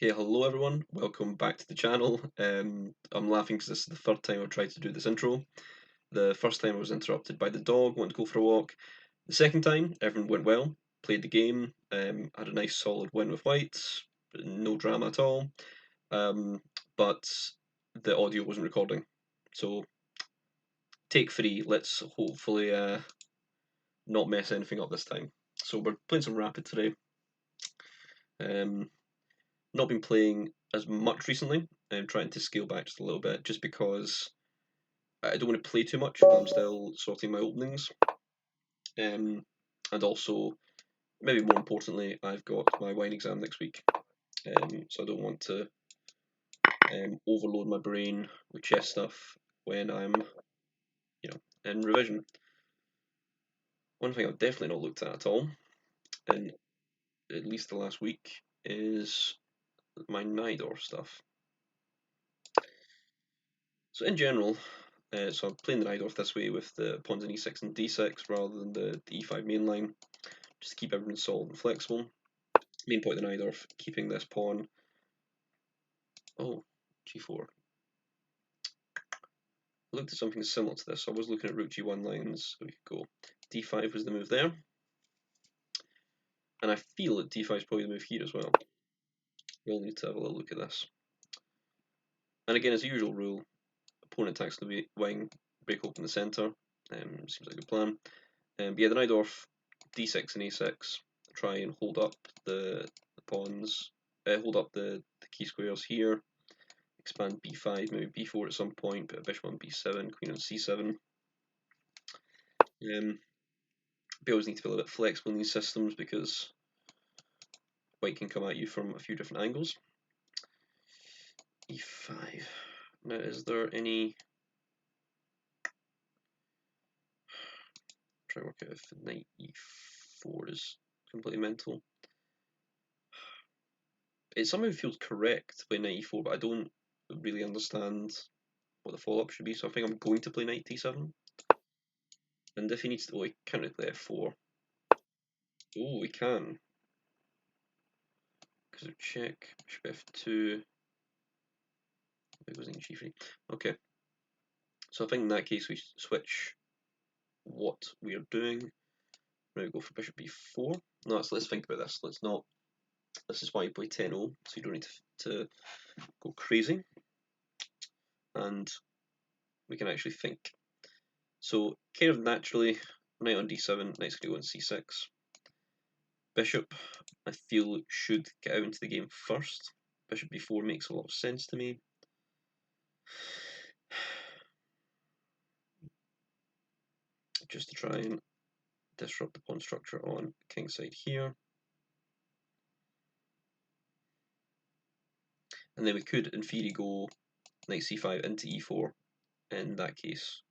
Okay, hello everyone, welcome back to the channel. I'm laughing because this is the third time I've tried to do this intro. The first time I was interrupted by the dog, wanted to go for a walk. The second time, everything went well, played the game, had a nice solid win with whites, no drama at all, but the audio wasn't recording. So, take 3, let's hopefully not mess anything up this time. So we're playing some Rapid today. Not been playing as much recently. I'm trying to scale back just a little bit, just because I don't want to play too much, but I'm still sorting my openings. And also, maybe more importantly, I've got my wine exam next week, so I don't want to overload my brain with chess stuff when I'm, in revision. One thing I've definitely not looked at all, in at least the last week, is my Nidor stuff. So in general, so I'm playing the Nidorf this way with the pawns in e6 and d6 rather than the e5 main line, just to keep everything solid and flexible. Main point of the Nidorf, keeping this pawn. Oh, g4. I looked at something similar to this. I was looking at rook g1 lines, so we could go d5 was the move there. And I feel that d5 is probably the move here as well. We'll need to have a little look at this. And again, as a usual rule, opponent attacks the wing, break open the centre. Seems like a good plan. But yeah, the Nidorf, d6 and a6, try and hold up the pawns, hold up the key squares here, expand b5, maybe b4 at some point, but a bishop on b7, queen on c7. We always need to be a little bit flexible in these systems because white can come at you from a few different angles. e5. Now, is there any... Try to work out if knight e4 is completely mental. It somehow feels correct to play knight e4, but I don't really understand what the follow-up should be, so I think I'm going to play knight d7. And if he needs to, well, he can't really play f4. Oh, he can. Because of check, bishop f2. It goes in g3. Okay. So I think in that case we switch what we are doing. Now we go for bishop b4. No, let's think about this. Let's not. This is why you play 10-0, so you don't need to go crazy. And we can actually think. So kind of naturally, knight on d7, knight's going to go on c6. Bishop, I feel, should get out into the game first. Bishop b4 makes a lot of sense to me. Just to try and disrupt the pawn structure on kingside here. And then we could, in theory, go knight c5 into e4 in that case,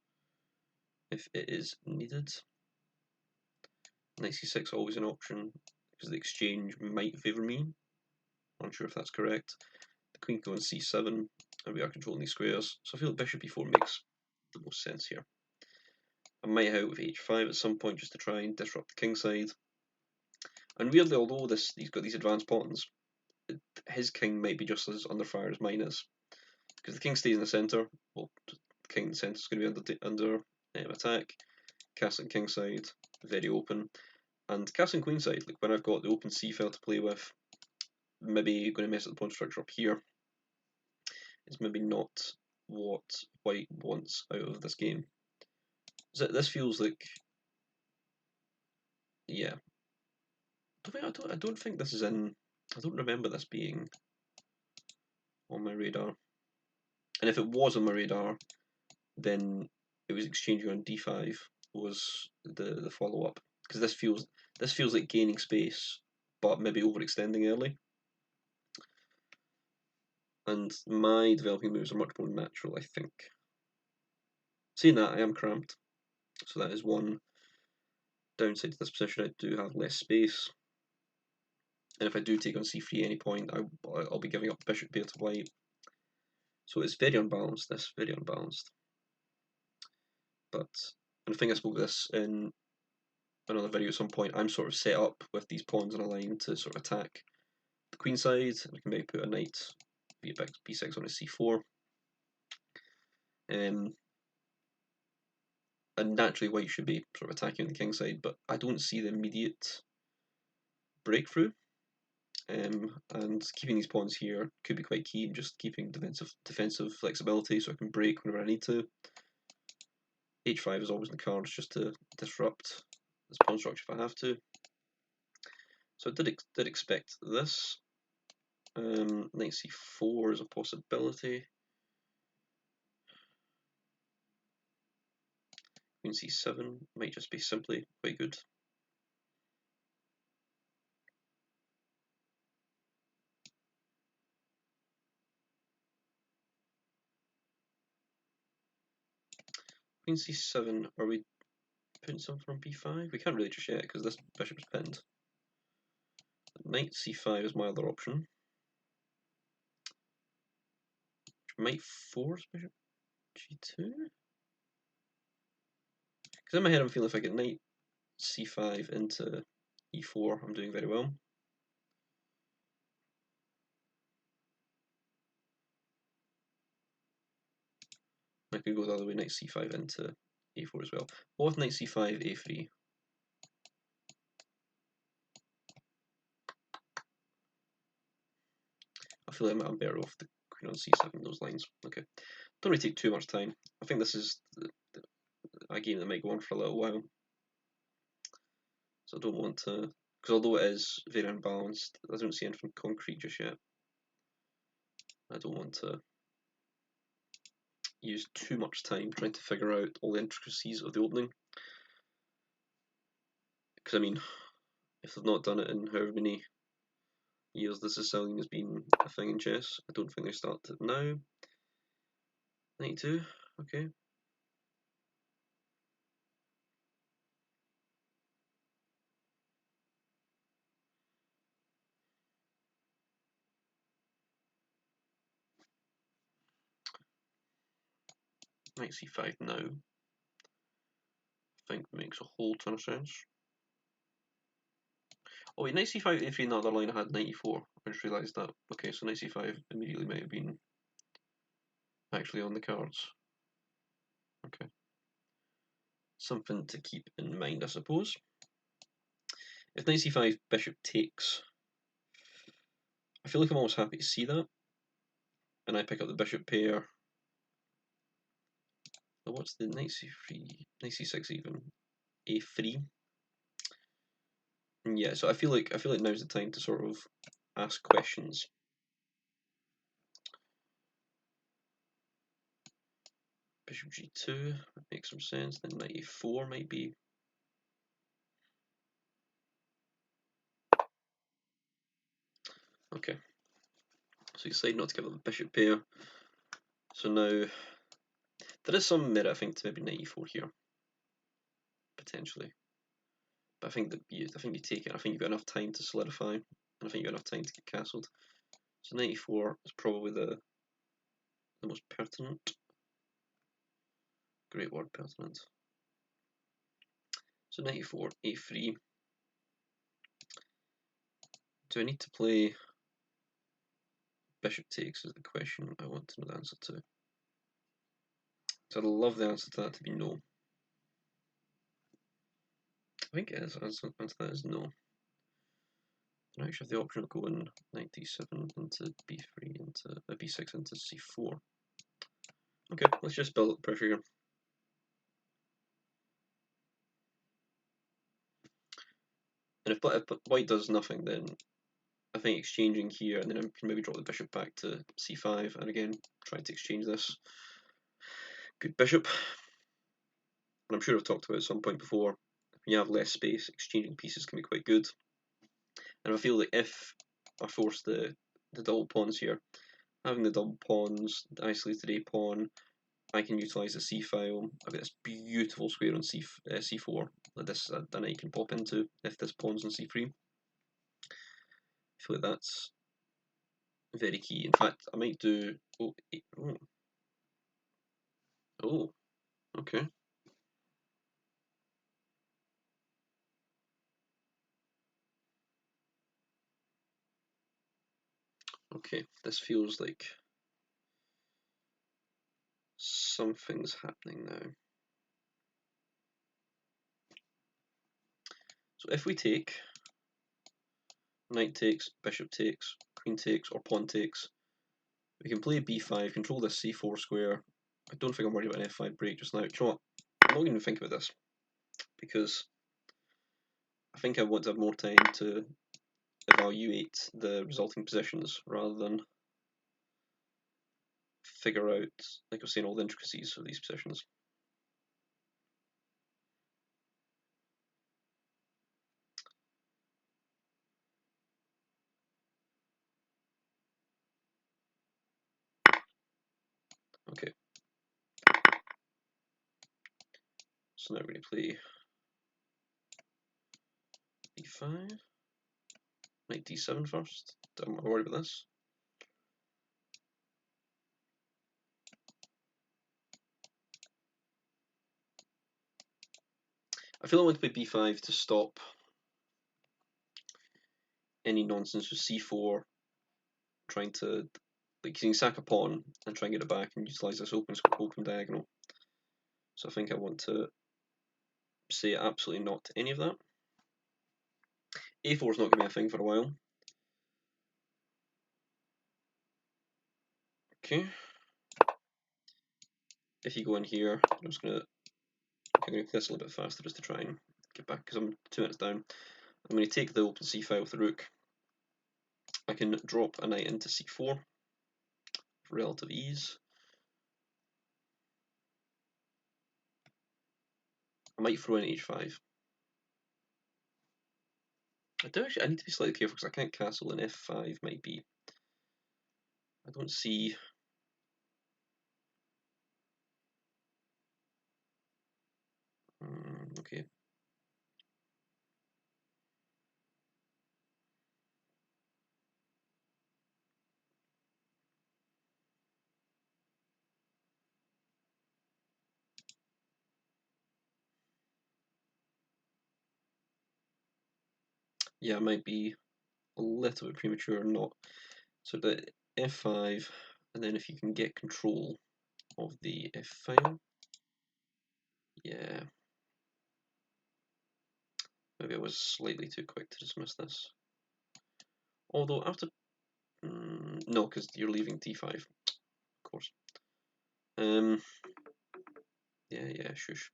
if it is needed. Knight c6 always an option, because the exchange might favour me. I'm not sure if that's correct. The queen goes on c7, and we are controlling these squares, so I feel bishop e4 makes the most sense here. I might out with h5 at some point just to try and disrupt the kingside. And weirdly, although he's got these advanced pawns, his king might be just as under fire as mine is. Because the king stays in the centre, well, the king in the centre is going to be under attack. Castling kingside, very open. And castling queenside, like when I've got the open c file to play with, maybe going to mess up the pawn structure up here. Is maybe not what white wants out of this game. So this feels like, yeah. I don't think this is in. I don't remember this being on my radar. And if it was on my radar, then it was exchanging on d5 was the follow up, because this feels like gaining space, but maybe overextending early. And my developing moves are much more natural, I think. Seeing that, I am cramped, so that is one downside to this position. I do have less space, and if I do take on c3 at any point, I'll be giving up bishop pair to white. So it's very unbalanced. This very unbalanced. But and I think I spoke of this in another video at some point. I'm sort of set up with these pawns in a line to sort of attack the queen side. We can maybe put a knight via b6 on a c4. And naturally white should be sort of attacking on the king side, but I don't see the immediate breakthrough. And keeping these pawns here could be quite key, just keeping defensive flexibility so I can break whenever I need to. h5 is always in the cards just to disrupt this pawn structure if I have to. So I did expect this. Knight c4 is a possibility. Queen c7 might just be simply quite good. Queen c7, are we putting something on b5? We can't really just yet because this bishop is pinned. Knight c5 is my other option. Might force bishop g2? Because in my head I'm feeling if I get knight c5 into e4, I'm doing very well. I could go the other way, knight c5 into a4 as well. What with knight c5, a3? I feel like I'm better off the queen on c7, those lines. Okay, don't really take too much time. I think this is a game that might go on for a little while. So I don't want to, because although it is very unbalanced, I don't see anything concrete just yet. I don't want to use too much time trying to figure out all the intricacies of the opening. Because I mean, if they've not done it in however many years this Sicilian has been a thing in chess, I don't think they start it now. 92, okay. Knight c5 now. I think makes a whole ton of sense. Oh wait, knight c5, a3 in the other line I had knight e4. I just realised that. Okay, so knight c5 immediately might have been actually on the cards. Okay. Something to keep in mind, I suppose. If knight c5 bishop takes, I feel like I'm almost happy to see that. And I pick up the bishop pair. So what's the knight c3, knight c6 even? a3. And yeah, so I feel like now's the time to sort of ask questions. Bishop g2 makes some sense. Then knight e4 might be. Okay. So you decide not to give up the bishop pair. So now there is some merit, I think, to maybe knight e4 here, potentially. But I think you take it. I think you've got enough time to solidify, and I think you've got enough time to get castled. So knight e4 is probably the most pertinent. Great word, pertinent. So knight e4, a3. Do I need to play bishop takes is the question I want to know the answer to. So I'd love the answer to that to be no. I think it is. The answer to that is no. I actually have the option of going knight d7 into b3 into b6 into c4. Okay, let's just build up pressure here. And if white does nothing, then I think exchanging here, and then I can maybe drop the bishop back to c5, and again try to exchange this. Good bishop. And I'm sure I've talked about it at some point before. When you have less space, exchanging pieces can be quite good. And I feel like if I force the double pawns here, having the double pawns, the isolated a pawn, I can utilise the c file. I've got this beautiful square on c4 that this a knight can pop into if this pawn's on c3. I feel like that's very key. In fact, I might do. Oh, okay. Okay, this feels like something's happening now. So if we take, knight takes, bishop takes, queen takes, or pawn takes, we can play b5, control this c4 square. I don't think I'm worried about an f5 break just now. Do you know what? I'm not going to think about this, because I think I want to have more time to evaluate the resulting positions rather than figure out, like I was saying, all the intricacies of these positions. Okay. So now we're going to play e5, knight d7 first. I'm worried about this. I feel I want to play b5 to stop any nonsense with c4, trying to, like, you can sack a pawn and try and get it back and utilize this open diagonal. So I think I want to say absolutely not to any of that. a4 is not going to be a thing for a while. Okay. If you go in here, I'm going to play this a little bit faster just to try and get back, because I'm 2 minutes down. I'm going to take the open c5 with the rook. I can drop a knight into c4 for relative ease. I might throw in h5. I need to be slightly careful because I can't castle, and f5 might be. I don't see. Okay. Yeah, it might be a little bit premature, not. So the f5, and then if you can get control of the f file. Yeah. Maybe I was slightly too quick to dismiss this. Although after. No, because you're leaving d5, of course. Yeah, shush.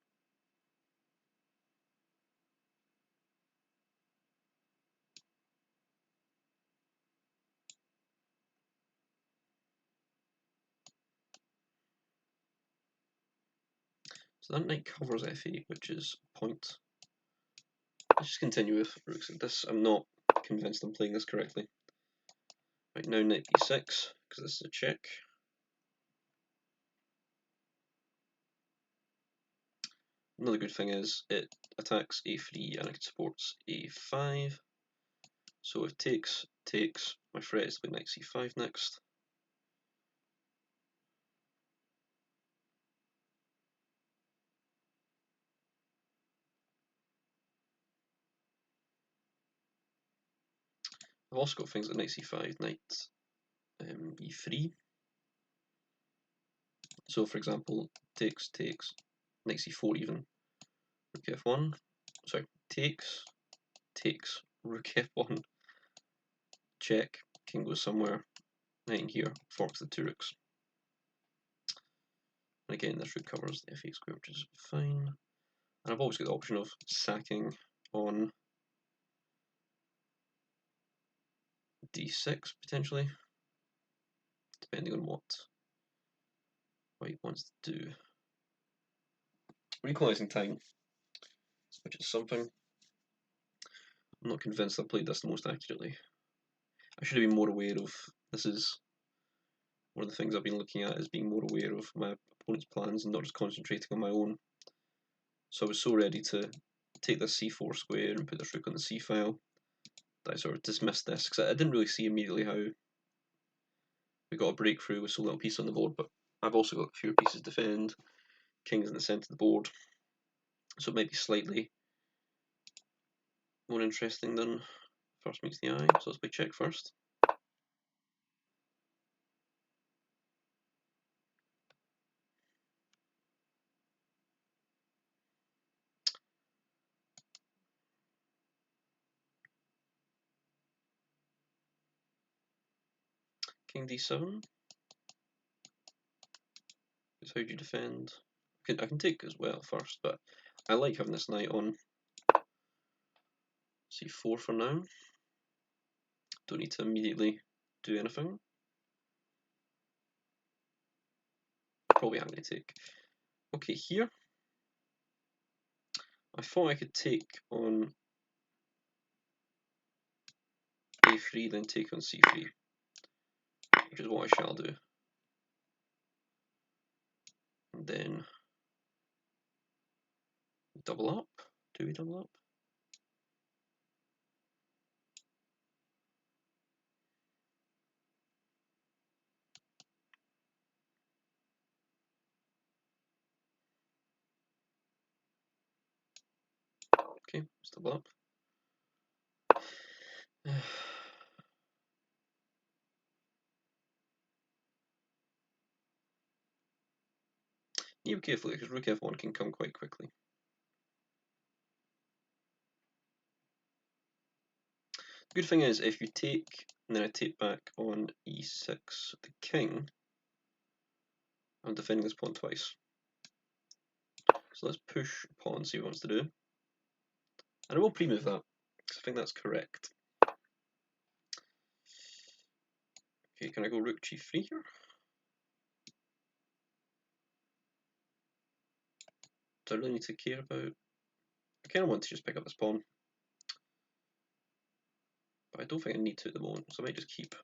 So that knight covers f8, which is a point. Let's just continue with rooks like this. I'm not convinced I'm playing this correctly. Right, now knight b6, because this is a check. Another good thing is it attacks a3 and it supports a5. So if takes, my threat is to play knight c5 next. I've also got things like knight c5, knight e3. So for example, takes, knight c4 even, rook f1. Sorry, takes, rook f1, check, king goes somewhere, knight in here, forks the 2 rooks. And again, this rook covers the f8 square, which is fine. And I've always got the option of sacking on d6 potentially, depending on what white wants to do. Equalising time, which is something. I'm not convinced I played this the most accurately. I should have been more aware of, this is one of the things I've been looking at, is being more aware of my opponent's plans and not just concentrating on my own. So I was so ready to take this c4 square and put this rook on the c file that I sort of dismissed this, because I didn't really see immediately how we got a breakthrough with so little piece on the board, but I've also got fewer pieces to defend. King's in the centre of the board, so it might be slightly more interesting than first meets the eye. So let's play check first. king d7. Because how do you defend? I can take as well first, but I like having this knight on c4 for now. Don't need to immediately do anything. Probably I'm going to take. Okay, here. I thought I could take on a3, then take on c3, which is what I shall do. And then double up. Do we double up? Okay, let's double up. You carefully, because rook f1 can come quite quickly. The good thing is, if you take, and then I take back on e6, the king, I'm defending this pawn twice. So let's push pawn, see what he wants to do. And I will pre-move that, because I think that's correct. Okay, can I go rook g3 here? Do I really need to care about... I kind of want to just pick up this pawn. But I don't think I need to at the moment, so I might just keep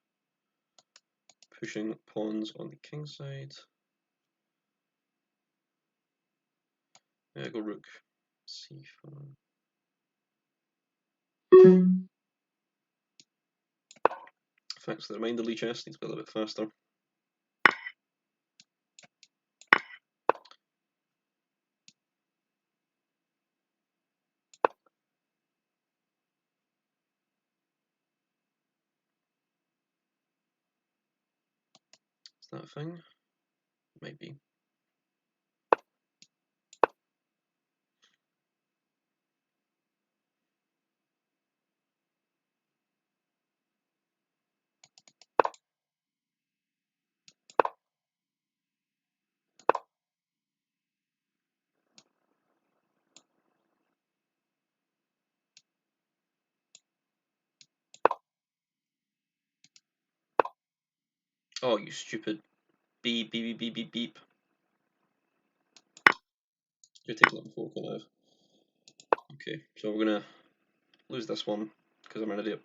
pushing pawns on the king side. Yeah, go rook c5. Thanks for the reminder, lichess. Needs to be a little bit faster. Is that a thing? Might be. Oh, you stupid. Beep, beep, beep, beep, beep, beep. You're taking that before, can I have? Okay, so we're gonna lose this one because I'm an idiot.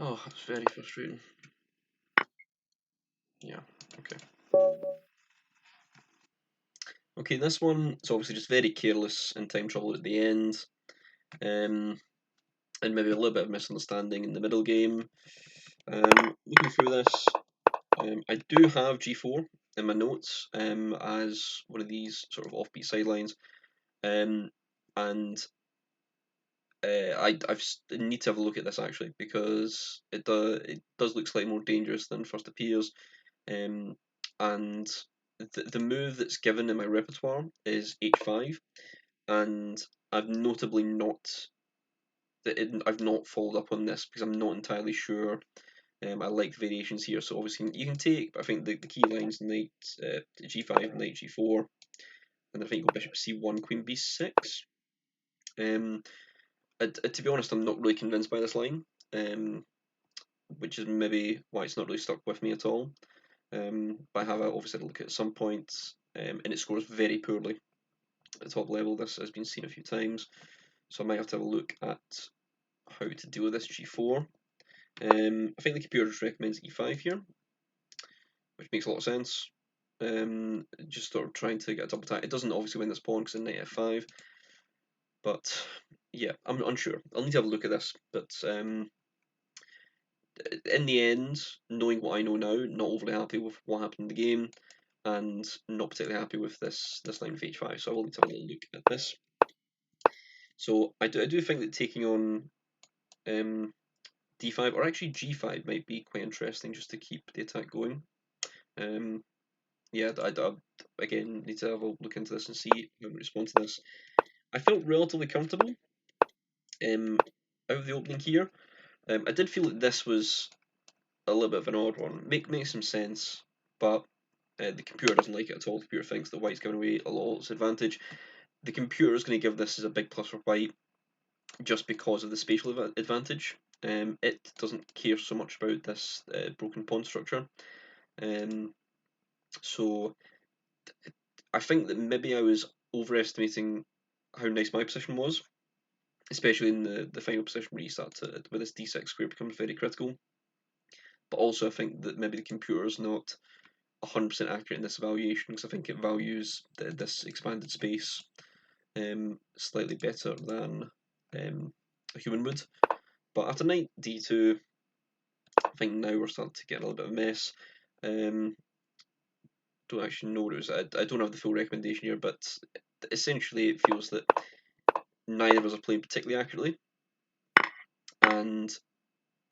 Oh, that's very frustrating. Yeah, okay. Okay, this one is obviously just very careless and time trouble at the end. And maybe a little bit of misunderstanding in the middle game. Looking through this, I do have g4 in my notes as one of these sort of offbeat sidelines. And I need to have a look at this actually, because it does look slightly more dangerous than first appears. And the move that's given in my repertoire is h5, and I've notably not I've not followed up on this because I'm not entirely sure. I like the variations here, so obviously you can take, but I think the key lines knight g5, knight g4, and I think go bishop c1, queen b6. To be honest, I'm not really convinced by this line, which is maybe why it's not really stuck with me at all. But I have obviously had a look at some points, and it scores very poorly at the top level. This has been seen a few times, so I might have to have a look at how to deal with this g4. I think the computer just recommends e5 here, which makes a lot of sense. Just sort of trying to get a double attack. It doesn't obviously win this pawn because it's knight f5, but yeah, I'm unsure. I'll need to have a look at this, but in the end, knowing what I know now, not overly happy with what happened in the game, and not particularly happy with this line of h5. So I will need to have a little look at this. So I do think that taking on d5 or actually g5 might be quite interesting just to keep the attack going. Yeah, I again need to have a look into this and see how I respond to this. I felt relatively comfortable out of the opening here. I did feel that this was a little bit of an odd one. Makes some sense, but the computer doesn't like it at all. The computer thinks that white's giving away a lot of its advantage. The computer is going to give this as a big plus for white just because of the spatial advantage. It doesn't care so much about this broken pawn structure. So I think that maybe I was overestimating how nice my position was, especially in the final position where you start to, where this d6 square becomes very critical. But also I think that maybe the computer is not 100% accurate in this evaluation, because I think it values this expanded space slightly better than a human would. But after knight d2, I think now we're starting to get a little bit of a mess. Don't actually know what it was. I don't have the full recommendation here, but essentially it feels that neither of us are playing particularly accurately, and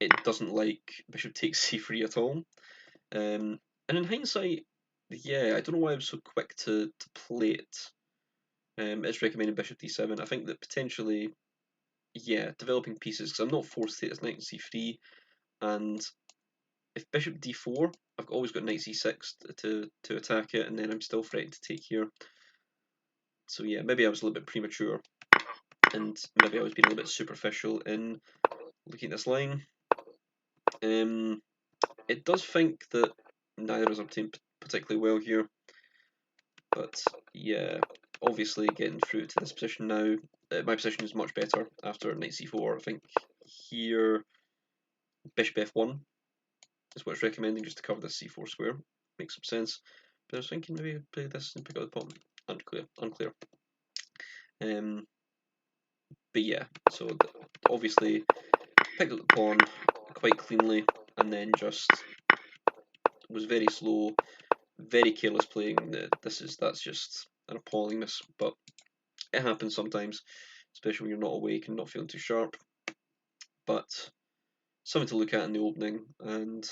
it doesn't like bishop takes c3 at all. And in hindsight, yeah, I don't know why I was so quick to play it. It's recommended bishop d7. I think that potentially, yeah, developing pieces, because I'm not forced to take this knight c3, and if bishop d4, I've always got knight c6 to attack it, and then I'm still threatened to take here. So yeah, maybe I was a little bit premature, and maybe I was being a little bit superficial in looking at this line. It does think that neither is obtained particularly well here, but yeah, obviously getting through to this position now, my position is much better after knight c4. I think here bishop f1 is what it's recommending, just to cover this c4 square. Makes some sense. But I was thinking maybe play this and pick up the pawn. Unclear. But yeah, so obviously picked up the pawn quite cleanly, and then just was very slow, very careless playing. That's just an appallingness, but it happens sometimes, especially when you're not awake and not feeling too sharp. But something to look at in the opening, and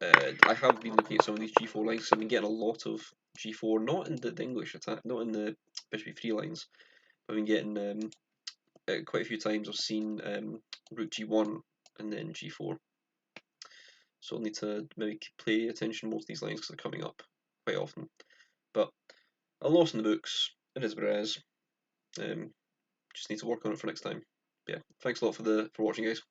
I have been looking at some of these g4 lines. I've been getting a lot of g4, not in the English attack, not in the bishop e3 lines. I've been getting quite a few times. I've seen rook g1 and then g4. So I'll need to maybe pay attention more to these lines because they're coming up quite often. But a loss in the books. It is what it is. Just need to work on it for next time. But yeah, thanks a lot for watching, guys.